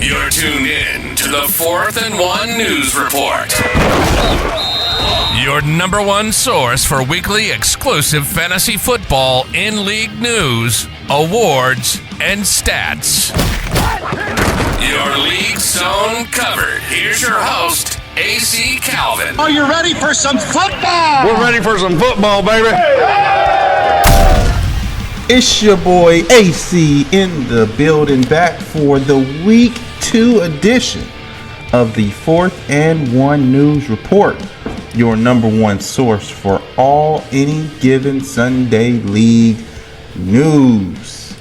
You're tuned in to the 4th and 1 News Report. Your number one source for weekly exclusive fantasy football in-league news, awards, and stats. Your league zone covered. Here's your host, AC Calvin. Are you ready for some football? We're ready for some football, baby. It's your boy AC in the building, back for the Week 2 edition of the 4th and 1 News Report, your number one source for all any given Sunday league news.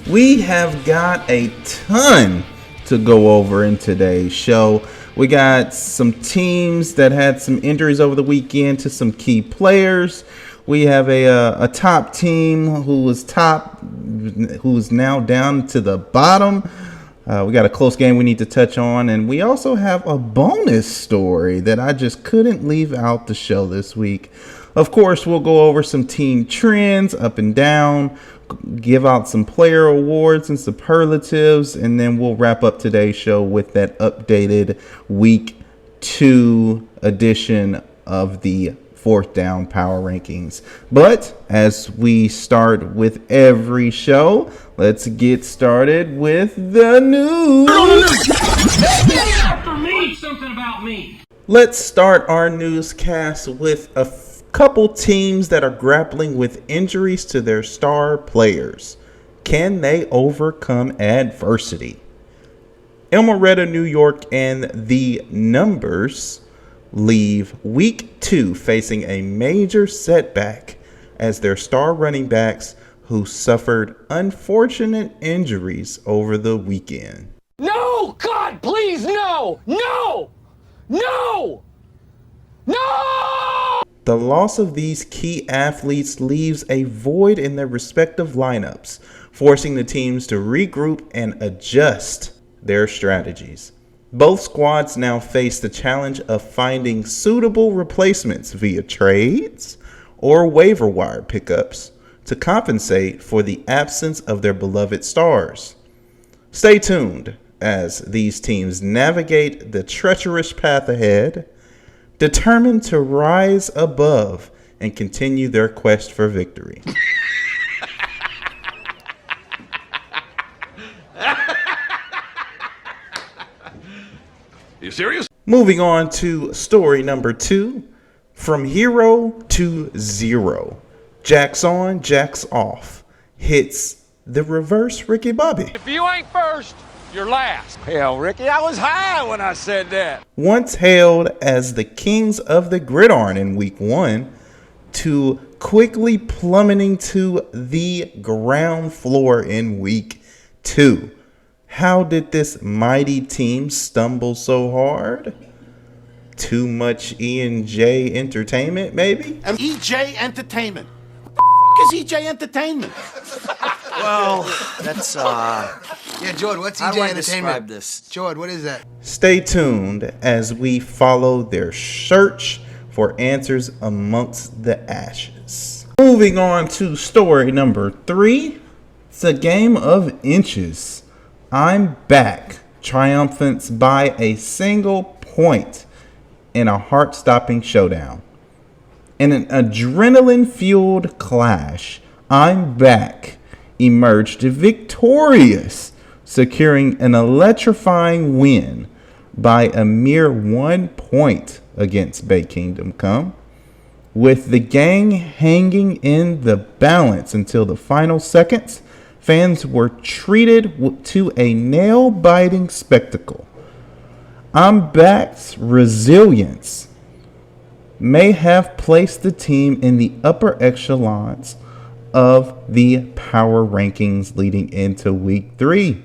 We have got a ton to go over in today's show. We got some teams that had some injuries over the weekend to some key players. We have a top team who is now down to the bottom. We got a close game we need to touch on, and we also have a bonus story that I just couldn't leave out the show this week. Of course, we'll go over some team trends up and down, give out some player awards and superlatives, and then we'll wrap up today's show with that updated Week 2 edition of the 4th down power rankings. But as we start with every show, let's get started with the news. Something about me. Let's start our newscast with a couple teams that are grappling with injuries to their star players. Can they overcome adversity? Elmoretta, New York, and the Numbers leave Week 2 facing a major setback as their star running backs who suffered unfortunate injuries over the weekend. No! God, please, no! No! No! No! The loss of these key athletes leaves a void in their respective lineups, forcing the teams to regroup and adjust their strategies. Both squads now face the challenge of finding suitable replacements via trades or waiver wire pickups to compensate for the absence of their beloved stars. Stay tuned as these teams navigate the treacherous path ahead, determined to rise above and continue their quest for victory. You serious? Moving on to story number 2, from hero to zero. Jack's on, Jack's off. Hits the reverse Ricky Bobby. If you ain't first, you're last. Hell, Ricky, I was high when I said that. Once hailed as the kings of the gridiron in Week 1, to quickly plummeting to the ground floor in Week 2. How did this mighty team stumble so hard? Too much E&J entertainment, maybe? EJ Entertainment. What the f*** is EJ Entertainment? Well, that's, Yeah, Jordan, what's how do I EJ Entertainment? describe this? Jordan, what is that? Stay tuned as we follow their search for answers amongst the ashes. Moving on to story number 3. It's a game of inches. I'm back, triumphant by a single point in a heart-stopping showdown. In an adrenaline-fueled clash, I'm back emerged victorious, securing an electrifying win by a mere 1 point against Bay Kingdom Come. With the gang hanging in the balance until the final seconds, fans were treated to a nail-biting spectacle. I'm back's resilience may have placed the team in the upper echelons of the power rankings leading into Week 3.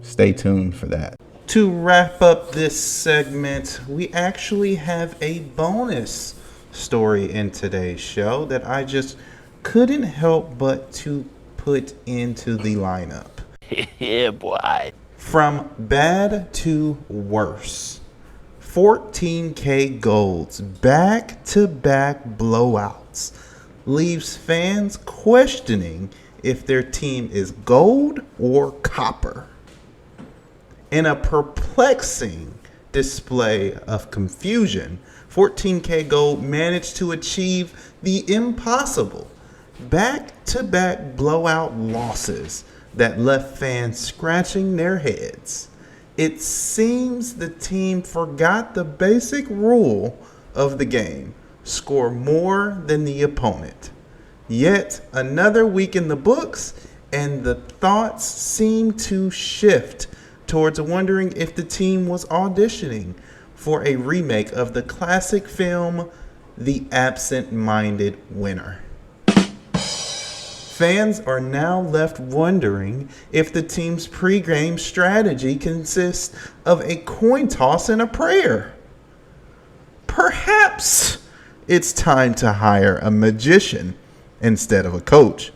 Stay tuned for that. To wrap up this segment, we actually have a bonus story in today's show that I just couldn't help but to put into the lineup. Yeah, boy. From bad to worse. 14K golds, back-to-back blowouts, leaves fans questioning if their team is gold or copper. In a perplexing display of confusion, 14K Gold managed to achieve the impossible. Back-to-back blowout losses that left fans scratching their heads. It seems the team forgot the basic rule of the game: score more than the opponent. Yet another week in the books, and the thoughts seem to shift towards wondering if the team was auditioning for a remake of the classic film The Absent-Minded Winner. Fans are now left wondering if the team's pre-game strategy consists of a coin toss and a prayer. Perhaps it's time to hire a magician instead of a coach,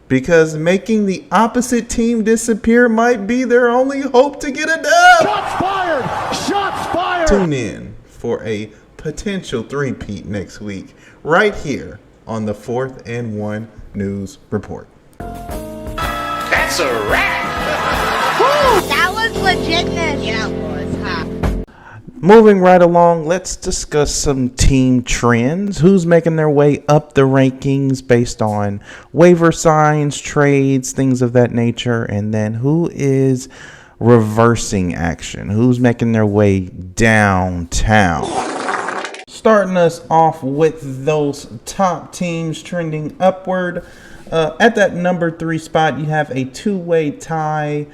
because making the opposite team disappear might be their only hope to get a dub. Shots fired! Shots fired! Tune in for a potential three-peat next week, right here on the 4th and 1 News Report. That's a wrap. That was legitness. Yeah, it was, huh? Moving right along, let's discuss some team trends. Who's making their way up the rankings based on waiver signs, trades, things of that nature, and then who is reversing action? Who's making their way downtown? Starting us off with those top teams trending upward. At that number 3 spot, you have a two-way tie.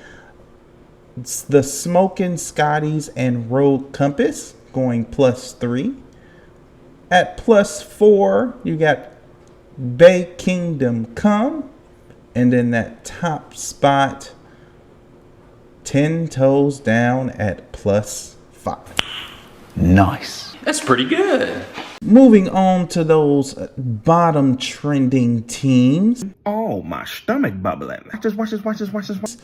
It's the Smokin' Scotties and Road Compass going +3. At +4, you got Bay Kingdom Come. And then that top spot, 10 Toes Down at +5. Nice. That's pretty good. Moving on to those bottom trending teams. Oh, my stomach bubbling. Watch this.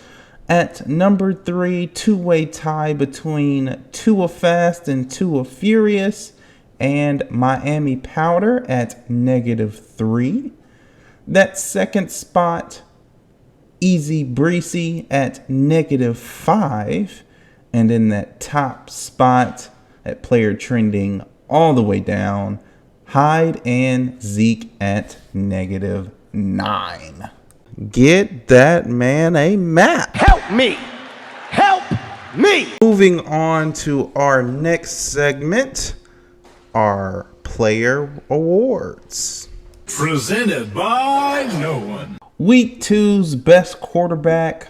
At number 3, two-way tie between Tua Fast and Tua Furious and Miami Powder at -3. That second spot, Easy Breezy at -5. And in that top spot, at player trending all the way down, Hyde and Zeke at -9. Get that man a map. Help me. Help me. Moving on to our next segment, our player awards. Presented by no one. Week 2's best quarterback,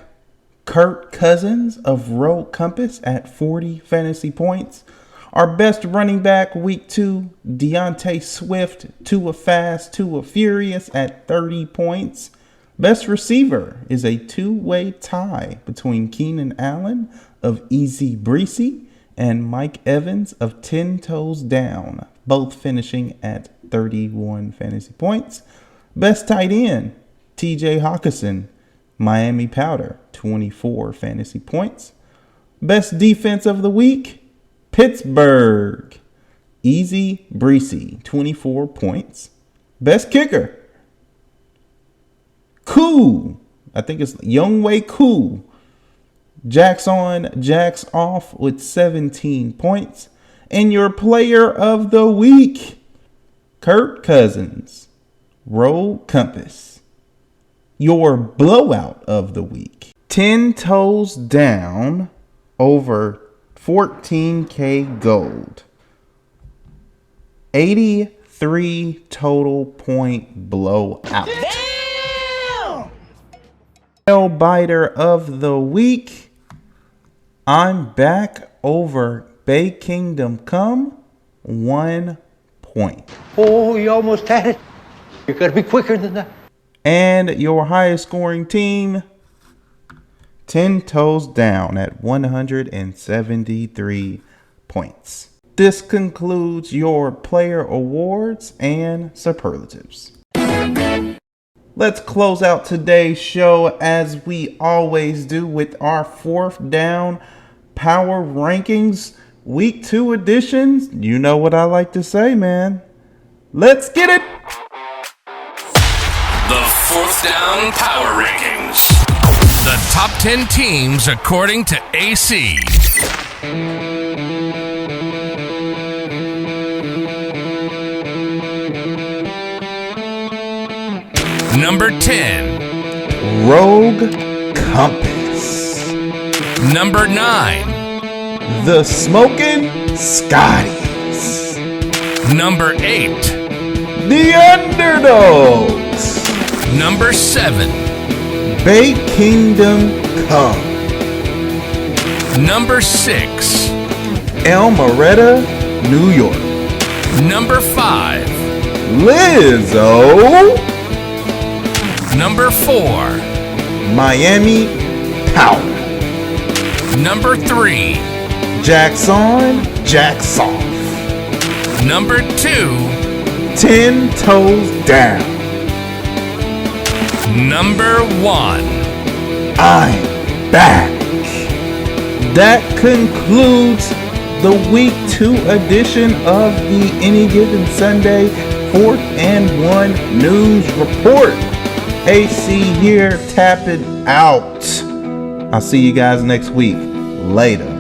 Kirk Cousins of Road Compass at 40 fantasy points. Our best running back, week 2, Deontay Swift, Tua Fast, Tua Furious at 30 points. Best receiver is a two-way tie between Keenan Allen of Easy Breezy and Mike Evans of 10 Toes Down, both finishing at 31 fantasy points. Best tight end, TJ Hawkinson, Miami Powder, 24 fantasy points. Best defense of the week, Pittsburgh, Easy Breezy, 24 points. Best kicker, Cool, I think it's Youngway Cool, Jacks on, Jacks off with 17 points. And your player of the week, Kirk Cousins, Road Compass. Your blowout of the week, 10 Toes Down over 14K Gold. 83 total point blowout. Nail biter of the week. I'm back over Bay Kingdom Come, 1 point. Oh, you almost had it. You gotta be quicker than that. And your highest scoring team, 10 Toes Down at 173 points. This concludes your player awards and superlatives. Let's close out today's show as we always do with our 4th down power rankings week 2 editions. You know what I like to say, man. Let's get it. The 4th Touchdown Power Rankings. The top 10 teams according to AC. Number 10. Rogue Compass. Number 9. The Smoking Scotties. Number 8. The Underdogs. Number 7. Bay Kingdom Come. Number 6. Elmaretta, New York. Number 5. Lizzo. Number 4. Miami Power. Number 3. Jackson, Jackson. Number 2. 10 Toes Down. Number 1. I'm back. That concludes the Week 2 edition of the Any Given Sunday 4th and 1 News Report. AC here, tapping out. I'll see you guys next week. Later.